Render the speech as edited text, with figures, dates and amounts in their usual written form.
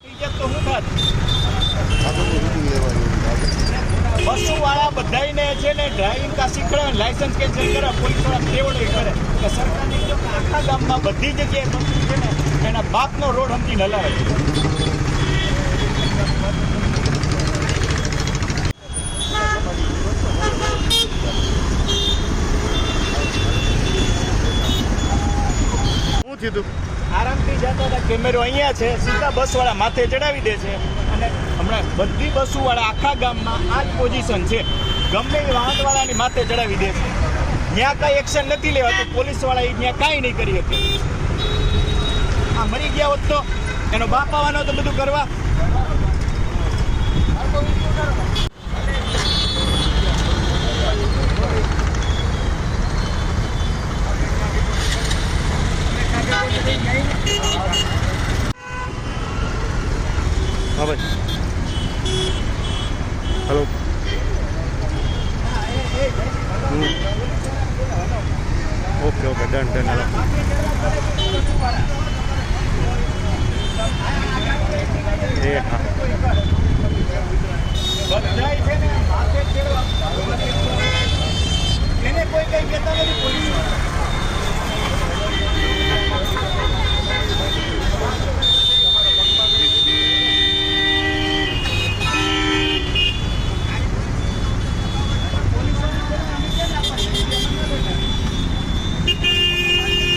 બસો વાળા બધાને છે ને ડ્રાઇવિંગ કા શીખવાડે, લાયસન્સ કેન્સલ કરે, પોલીસ વાળા તેવડે કરે કે સરકારની જો આખા ગામમાં બધી જગ્યાએ બસ છે ને એના બાપનો રોડ સમજીને હલાવે છે. શું થયું? આરામથી જતા હતા, કેમેરો અહીંયા છે, સીધા બસવાળા માથે ચડાવી દે છે અને હમણાં બધી બસોવાળા આખા ગામમાં આ જ પોઝિશન છે, ગમે એ વાહનવાળાની માથે ચડાવી દે છે. ત્યાં કાંઈ એક્શન નથી લેવાતું, પોલીસવાળા એ ત્યાં કાંઈ નહીં કરી શકે. આ મરી ગયા હોત તો એનો બાપ આવવાનો તો બધું કરવા. હા ભાઈ, hello. Okay okay, done done. હાલો. એ હા, બધાય છે ને માથે ચડવા, એને કોઈ કઈ કહેતા નથી પોલીસ.